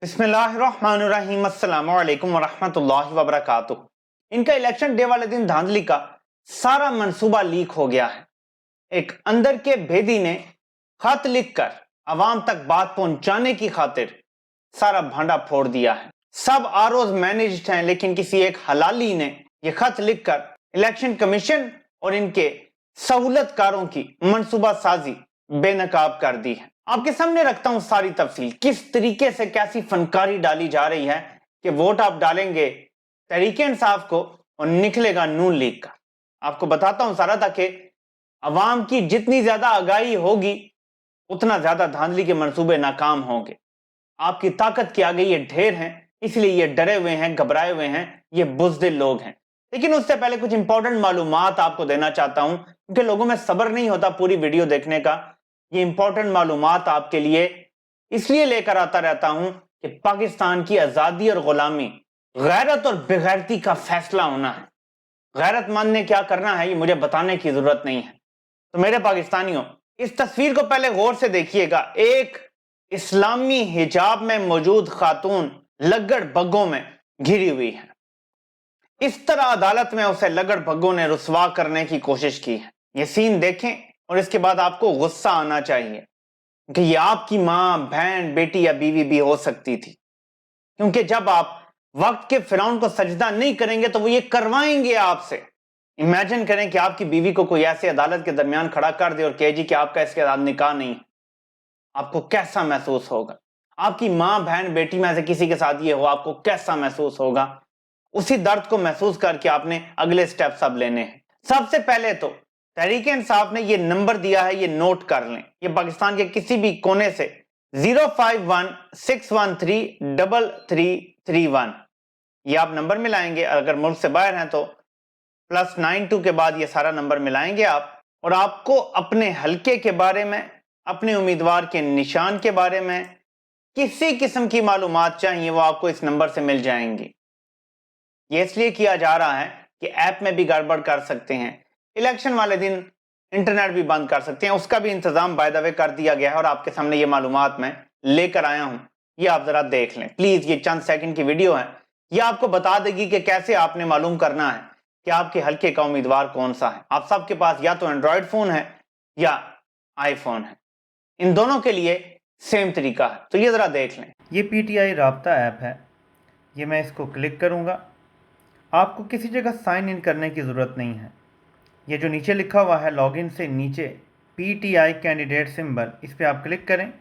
बिस्मिल्लाहिर्रहमानिर्रहीम अस्सलाम वालेकुम वरहमतुल्लाहि वबरकातुह। इनका इलेक्शन डे वाले दिन धांधली का सारा मंसूबा लीक हो गया है। एक अंदर के भेदी ने खत लिखकर अवाम तक बात पहुंचाने की खातिर सारा भांडा फोड़ दिया है। सब आरोज मैनेज्ड हैं, लेकिन किसी एक हलाली ने यह खत लिखकर इलेक्शन कमीशन और इनके सहूलतकारों की मंसूबा साजी बेनकाब कर दी है। आपके सामने रखता हूं सारी तफसील, किस तरीके से कैसी फनकारी डाली जा रही है कि वोट आप डालेंगे तहरीक इंसाफ को और निकलेगा नून लीग का। आपको बताता हूं सारा, ताकि अवाम की जितनी ज्यादा आगाही होगी उतना ज्यादा धांधली के मंसूबे नाकाम होंगे। आपकी ताकत के आगे ये ढेर हैं, इसलिए ये डरे हुए हैं, घबराए हुए हैं, ये बुज़दिल लोग हैं। लेकिन उससे पहले कुछ इंपॉर्टेंट मालूमात आपको देना चाहता हूं, क्योंकि लोगों में सब्र नहीं होता पूरी वीडियो देखने का। ये इंपॉर्टेंट मालूमात आपके लिए इसलिए लेकर आता रहता हूं कि पाकिस्तान की आजादी और गुलामी गैरत और बेगैरती का फैसला होना है। गैरतमंद ने क्या करना है ये मुझे बताने की जरूरत नहीं है। तो मेरे पाकिस्तानियों, इस तस्वीर को पहले गौर से देखिएगा। एक इस्लामी हिजाब में मौजूद खातून लगड़ बग्गों में घिरी हुई है। इस तरह अदालत में उसे लगड़ बग्गों ने रुसवा करने की कोशिश की है। ये सीन देखें और इसके बाद आपको गुस्सा आना चाहिए कि ये आपकी मां, बहन, बेटी या बीवी भी हो सकती थी। क्योंकि जब आप वक्त के फिरौन को सजदा नहीं करेंगे तो वो ये करवाएंगे आपसे। इमेजिन करें कि आपकी बीवी को कोई ऐसे अदालत के दरमियान खड़ा कर दे और कहे जी कि आपका इसके साथ निकाह नहीं है, आपको कैसा महसूस होगा? आपकी मां, बहन, बेटी में से किसी के साथ ये हो, आपको कैसा महसूस होगा? उसी दर्द को महसूस करके आपने अगले स्टेप सब लेने हैं। सबसे पहले तो तहरीक इंसाफ ने ये नंबर दिया है, ये नोट कर लें। ये पाकिस्तान के किसी भी कोने से 051-613-3331 ये आप नंबर मिलाएंगे। अगर मुल्क से बाहर हैं तो +92 के बाद ये सारा नंबर मिलाएंगे आप, और आपको अपने हलके के बारे में, अपने उम्मीदवार के निशान के बारे में किसी किस्म की मालूमात चाहिए वो आपको इस नंबर से मिल जाएंगी। ये इसलिए किया जा रहा है कि ऐप में भी गड़बड़ कर सकते हैं, इलेक्शन वाले दिन इंटरनेट भी बंद कर सकते हैं। उसका भी इंतजाम बाय द वे कर दिया गया है और आपके सामने ये मालूमात मैं लेकर आया हूं। ये आप जरा देख लें प्लीज। ये चंद सेकंड की वीडियो है, ये आपको बता देगी कि कैसे आपने मालूम करना है कि आपके हलके का उम्मीदवार कौन सा है। आप सबके पास या तो एंड्रॉयड फोन है या आईफोन है, इन दोनों के लिए सेम तरीका है। तो ये जरा देख लें। ये पीटीआई राब्ता ऐप है। ये मैं इसको क्लिक करूँगा। आपको किसी जगह साइन इन करने की ज़रूरत नहीं है। ये जो नीचे लिखा हुआ है लॉगिन से नीचे पीटीआई कैंडिडेट सिंबल, इस पर आप क्लिक करें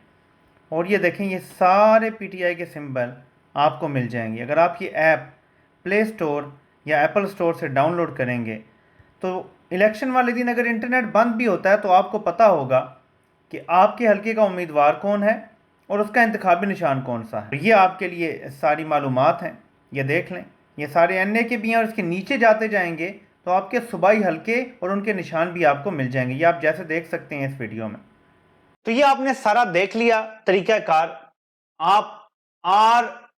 और ये देखें ये सारे पीटीआई के सिंबल आपको मिल जाएंगे। अगर आप ये ऐप प्ले स्टोर या एप्पल स्टोर से डाउनलोड करेंगे तो इलेक्शन वाले दिन अगर इंटरनेट बंद भी होता है तो आपको पता होगा कि आपके हलके का उम्मीदवार कौन है और उसका इंतखाबी निशान कौन सा है। ये आपके लिए सारी मालूमात हैं, ये देख लें। ये सारे एनए के भी हैं और इसके नीचे जाते जाएंगे तो आपके सूबाई हलके और उनके निशान भी आपको मिल जाएंगे। ये आप जैसे देख सकते हैं इस वीडियो में। तो ये आपने सारा देख लिया तरीकाकार। आप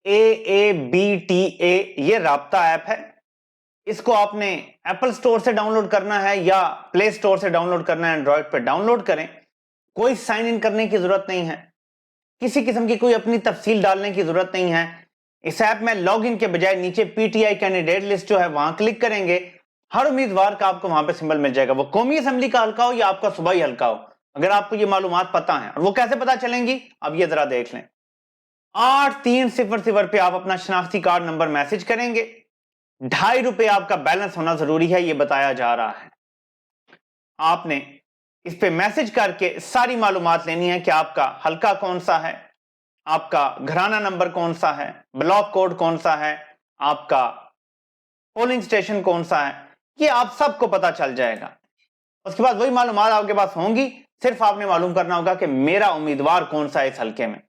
RAABTA ये राब्ता ऐप है, इसको आपने एप्पल स्टोर से डाउनलोड करना है या प्ले स्टोर से डाउनलोड करना है, एंड्रॉयड पे डाउनलोड करें। कोई साइन इन करने की जरूरत नहीं है, किसी किस्म की कोई अपनी तफसील डालने की जरूरत नहीं है। इस ऐप में लॉग इन के बजाय नीचे पीटीआई कैंडिडेट लिस्ट जो है वहां क्लिक करेंगे, हर उम्मीदवार का आपको वहां पे सिंबल मिल जाएगा, वो कौमी असेंबली का हल्का हो या आपका सूबाई हल्का हो। अगर आपको ये मालूमात पता है, और वो कैसे पता चलेंगी अब ये जरा देख लें। 8300 पे आप अपना शनाख्ती कार्ड नंबर मैसेज करेंगे। ₹2.5 आपका बैलेंस होना जरूरी है, ये बताया जा रहा है। आपने इस पे मैसेज करके सारी मालूमात लेनी है कि आपका हल्का कौन सा है, आपका घराना नंबर कौन सा है, ब्लॉक कोड कौन सा है, आपका पोलिंग स्टेशन कौन सा है, ये आप सबको पता चल जाएगा। उसके बाद वही मालूमात आपके पास होंगी, सिर्फ आपने मालूम करना होगा कि मेरा उम्मीदवार कौन सा है इस हलके में।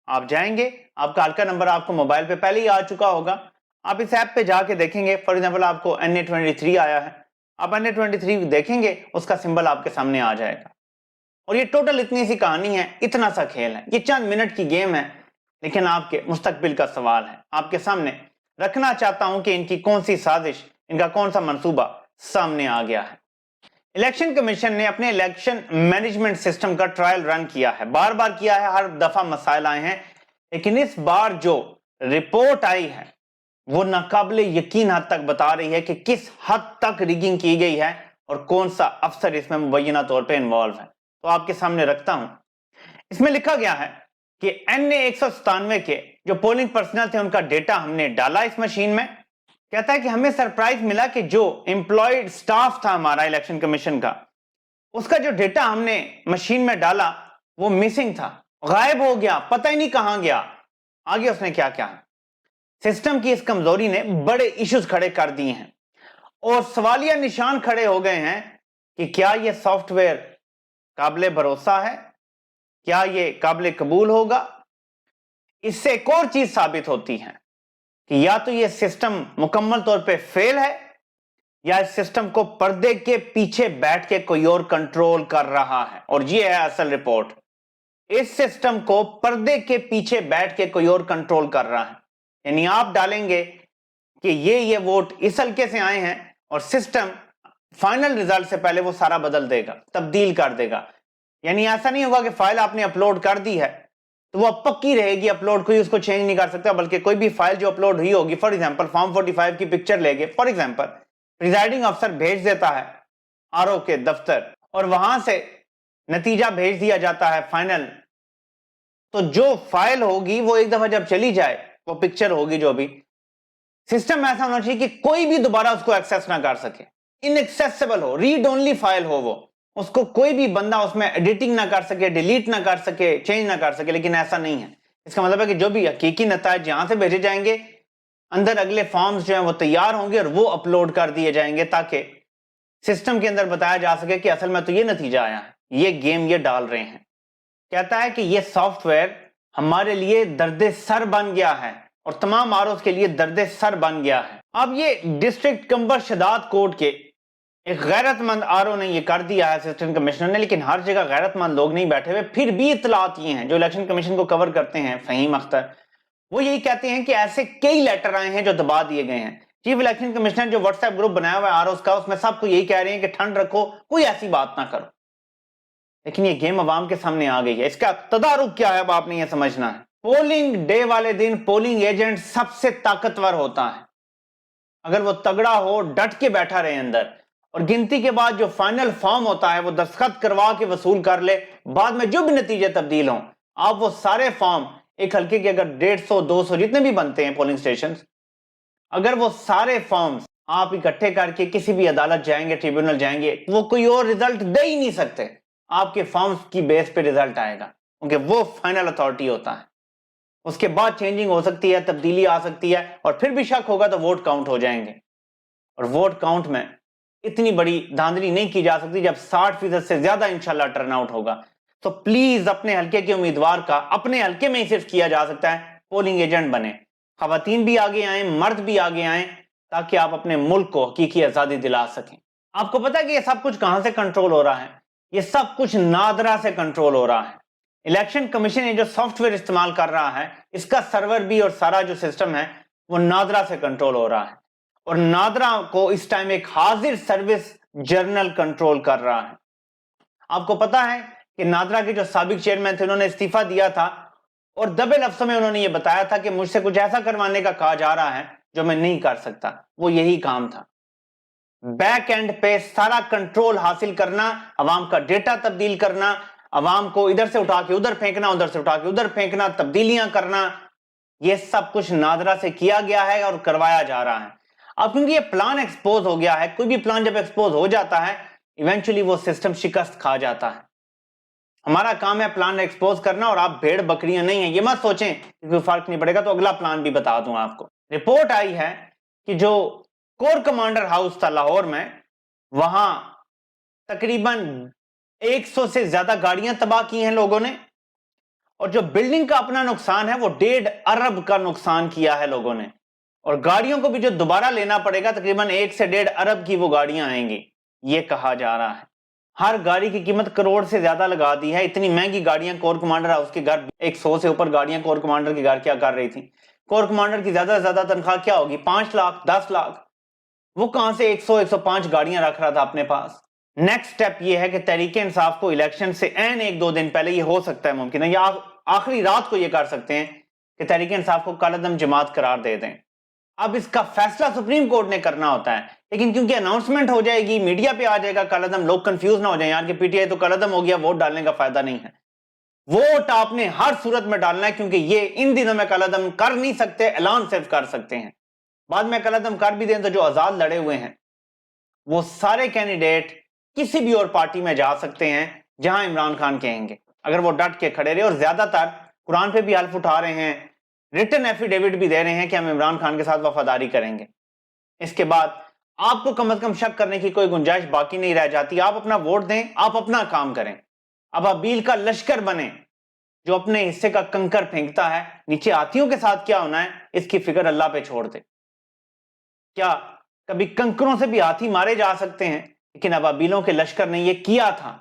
आप जाएंगे, आपका हल्का नंबर आपको मोबाइल पे पहले ही आ चुका होगा। आप इस ऐप पे जाके देखेंगे, फॉर एग्जांपल आपको NA23 आया है, आप NA23 देखेंगे, उसका सिंबल आपके सामने आ जाएगा। और ये टोटल इतनी सी कहानी है, इतना सा खेल है, ये चंद मिनट की गेम है, लेकिन आपके मुस्तकबिल का सवाल है। आपके सामने रखना चाहता हूं कि इनकी कौन सी साजिश, इनका कौन सा मंसूबा सामने आ गया है। इलेक्शन कमीशन ने अपने इलेक्शन मैनेजमेंट सिस्टम का ट्रायल रन किया है, बार बार किया है, हर दफा मसाइल आए हैं, लेकिन इस बार जो रिपोर्ट आई है वो नाकाबिले यकीन हद तक बता रही है कि किस हद तक रिगिंग की गई है और कौन सा अफसर इसमें मुबैना तौर पे इन्वॉल्व है। तो आपके सामने रखता हूं। इसमें लिखा गया है कि NA-197 के जो पोलिंग पर्सनल थे उनका डेटा हमने डाला इस मशीन में। कहता है कि हमें सरप्राइज मिला कि जो एम्प्लॉयड स्टाफ था हमारा इलेक्शन कमीशन का, उसका जो डेटा हमने मशीन में डाला वो मिसिंग था, गायब हो गया, पता ही नहीं कहां गया। आगे उसने क्या क्या, सिस्टम की इस कमजोरी ने बड़े इश्यूज खड़े कर दिए हैं और सवालिया निशान खड़े हो गए हैं कि क्या यह सॉफ्टवेयर काबिले भरोसा है, क्या यह काबिले कबूल होगा। इससे एक और चीज साबित होती है कि या तो यह सिस्टम मुकम्मल तौर पे फेल है या इस सिस्टम को पर्दे के पीछे बैठ के कोई और कंट्रोल कर रहा है। और ये है असल रिपोर्ट, इस सिस्टम को पर्दे के पीछे बैठ के कोई और कंट्रोल कर रहा है। यानी आप डालेंगे कि ये वोट इस हल्के से आए हैं और सिस्टम फाइनल रिजल्ट से पहले वो सारा बदल देगा, तब्दील कर देगा। यानी ऐसा नहीं होगा कि फाइल आपने अपलोड कर दी है तो वो पक्की रहेगी अपलोड, कोई उसको चेंज नहीं कर सकता, बल्कि कोई भी फाइल जो अपलोड हुई होगी, फॉर एग्जांपल फॉर्म 45 की पिक्चर लेके फॉर एग्जांपल प्रिजाइडिंग अफसर भेज देता है आरओ के दफ्तर और वहां से नतीजा भेज दिया जाता है फाइनल, तो जो फाइल होगी वो एक दफा जब चली जाए, वो पिक्चर होगी जो भी, सिस्टम ऐसा होना चाहिए कि कोई भी दोबारा उसको एक्सेस ना कर सके, इनएक्सेसिबल हो, रीड ओनली फाइल हो, वो उसको कोई भी बंदा उसमें एडिटिंग ना कर सके, डिलीट ना कर सके, चेंज ना कर सके। लेकिन ऐसा नहीं है। इसका मतलब है कि जो भी हकीकी नतायज यहां से भेजे जाएंगे, अंदर अगले फॉर्म्स जो हैं वो तैयार होंगे और वो अपलोड कर दिए जाएंगे ताकि सिस्टम के अंदर बताया जा सके कि असल में तो ये नतीजा आया है, ये गेम ये डाल रहे हैं। कहता है कि ये सॉफ्टवेयर हमारे लिए दर्द सर बन गया है और तमाम आरओ के लिए दर्द सर बन गया है। अब ये डिस्ट्रिक्ट कंबर शदाद कोर्ट के एक गैरतमंद आरओ ने ये कर दिया है असिस्टेंट कमिश्नर ने, लेकिन हर जगह गैरतमंद लोग नहीं बैठे हुए, फिर भी इतलात ये हैं जो इलेक्शन कमीशन को कवर करते हैं, फहीम अख्तर, वो यही कहते हैं कि ऐसे कई लेटर आए हैं जो दबा दिए गए हैं। चीफ इलेक्शन कमिश्नर जो व्हाट्सएप ग्रुप बनाया हुआ है आरओ का, उसमें सबको यही कह रहे हैं कि ठंड रखो, कोई ऐसी बात ना करो। लेकिन ये गेम अवाम के सामने आ गई है, इसका तदारुक क्या है अब आपने ये समझना है। पोलिंग डे वाले दिन पोलिंग एजेंट सबसे ताकतवर होता है। अगर वो तगड़ा हो, डट के बैठा रहे अंदर, और गिनती के बाद जो फाइनल फॉर्म होता है वो दस्तखत करवा के वसूल कर ले, बाद में जो भी नतीजे तब्दील हों, आप वो सारे फॉर्म एक हल्के के अगर 150 200 जितने भी बनते हैं पोलिंग स्टेशन, अगर वो सारे फॉर्म्स आप इकट्ठे करके किसी भी अदालत जाएंगे, ट्रिब्यूनल जाएंगे, वो कोई और रिजल्ट दे ही नहीं सकते, आपके फॉर्म्स की बेस पे रिजल्ट आएगा, क्योंकि वो फाइनल अथॉरिटी होता है। उसके बाद चेंजिंग हो सकती है, तब्दीली आ सकती है, और फिर भी शक होगा तो वोट काउंट हो जाएंगे। और वोट काउंट में इतनी बड़ी धांधली नहीं की जा सकती जब 60% से ज्यादा इंशाल्लाह टर्नआउट होगा। तो प्लीज अपने हल्के के उम्मीदवार का अपने हल्के में ही सिर्फ किया जा सकता है, पोलिंग एजेंट बने, खवातीन भी आगे आए, मर्द भी आगे आए, ताकि आप अपने मुल्क को हकीकी आजादी दिला सकें। आपको पता है कि ये सब कुछ कहां से कंट्रोल हो रहा है? ये सब कुछ नादरा से कंट्रोल हो रहा है। इलेक्शन कमीशन ये जो सॉफ्टवेयर इस्तेमाल कर रहा है, इसका सर्वर भी और सारा जो सिस्टम है वो नादरा से कंट्रोल हो रहा है, और नादरा को इस टाइम एक हाजिर सर्विस जर्नल कंट्रोल कर रहा है। आपको पता है कि नादरा के जो साबिक चेयरमैन थे उन्होंने इस्तीफा दिया था और दबे लफ्जों में उन्होंने ये बताया था कि मुझसे कुछ ऐसा करवाने का कहा जा रहा है जो मैं नहीं कर सकता। वो यही काम था, बैक एंड पे सारा कंट्रोल हासिल करना, अवाम का डेटा तब्दील करना, अवाम को इधर से उठा के उधर फेंकना, उधर से उठा के उधर फेंकना, तब्दीलियां करना, ये सब कुछ नादरा से किया गया है और करवाया जा रहा है। अब क्योंकि ये प्लान एक्सपोज हो गया है, कोई भी प्लान जब एक्सपोज हो जाता है इवेंचुअली वो सिस्टम शिकस्त खा जाता है। हमारा काम है प्लान एक्सपोज करना, और आप भेड़ बकरियां नहीं है, ये मत सोचें कि कोई फर्क नहीं पड़ेगा। तो अगला प्लान भी बता दूं आपको। रिपोर्ट आई है कि जो कोर कमांडर हाउस था लाहौर में, वहां तकरीबन 100 से ज्यादा गाड़ियां तबाह की हैं लोगों ने, और जो बिल्डिंग का अपना नुकसान है वो 1.5 अरब का नुकसान किया है लोगों ने, और गाड़ियों को भी जो दोबारा लेना पड़ेगा तकरीबन 1 से 1.5 अरब की वो गाड़ियां आएंगी, ये कहा जा रहा है। हर गाड़ी की कीमत करोड़ से ज्यादा लगा दी है। इतनी महंगी गाड़ियां कोर कमांडर हाउस के घर, 100 से ऊपर गाड़ियां कोर कमांडर के घर क्या कर रही थी? कोर कमांडर की ज्यादा से ज्यादा तनख्वाह क्या होगी? 5 लाख 10 लाख। वो कहां से 100-105 गाड़ियां रख रहा था अपने पास? नेक्स्ट स्टेप ये है कि तहरीक इंसाफ को इलेक्शन से एन 1-2 दिन पहले, ये हो सकता है मुमकिन है, या आखिरी रात को ये कर सकते हैं کہ تحریک انصاف کو کالعدم جماعت قرار دے دیں. اب اس کا فیصلہ سپریم کورٹ نے کرنا ہوتا ہے, لیکن کیونکہ اناؤنسمنٹ ہو جائے گی, میڈیا پہ آ جائے گا کالعدم, لوگ کنفیوز نہ ہو جائیں یار کہ پی ٹی آئی تو کالعدم ہو گیا, ووٹ ڈالنے کا فائدہ نہیں ہے. ووٹ آپ نے ہر صورت میں ڈالنا ہے, کیونکہ یہ ان دنوں میں کالعدم کر نہیں سکتے, اعلان صرف کر سکتے ہیں. بعد میں کالعدم کر بھی دیں تو جو آزاد لڑے ہوئے ہیں وہ سارے کینڈیڈیٹ کسی بھی اور پارٹی میں جا سکتے ہیں جہاں عمران خان کہیں گے, اگر وہ ڈٹ کے کھڑے رہے. اور زیادہ تر قرآن پہ بھی حلف اٹھا رہے ہیں, ریٹن ایفیڈیوٹ بھی دے رہے ہیں کہ ہم عمران خان کے ساتھ وفاداری کریں گے. اس کے بعد آپ کو کم از کم شک کرنے کی کوئی گنجائش باقی نہیں رہ جاتی. آپ اپنا ووٹ دیں, آپ اپنا کام کریں. ابابیل کا لشکر بنے جو اپنے حصے کا کنکر پھینکتا ہے, نیچے ہاتھیوں کے ساتھ کیا ہونا ہے اس کی فکر اللہ پہ چھوڑ دے. کیا کبھی کنکروں سے بھی ہاتھی مارے جا سکتے ہیں, لیکن ابابیلوں کے لشکر نے یہ کیا تھا.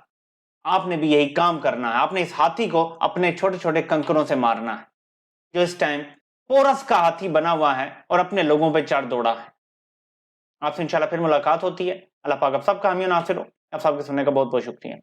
آپ نے بھی یہی کام کرنا ہے, آپ نے اس ہاتھی کو اپنے چھوٹے چھوٹے کنکروں سے مارنا ہے جو اس ٹائم پورس کا ہاتھی بنا ہوا ہے اور اپنے لوگوں پہ چڑھ دوڑا ہے. آپ سے انشاءاللہ پھر ملاقات ہوتی ہے. اللہ پاک آپ سب کا حامی و ناصر ہو. آپ سب کے سننے کا بہت بہت شکریہ.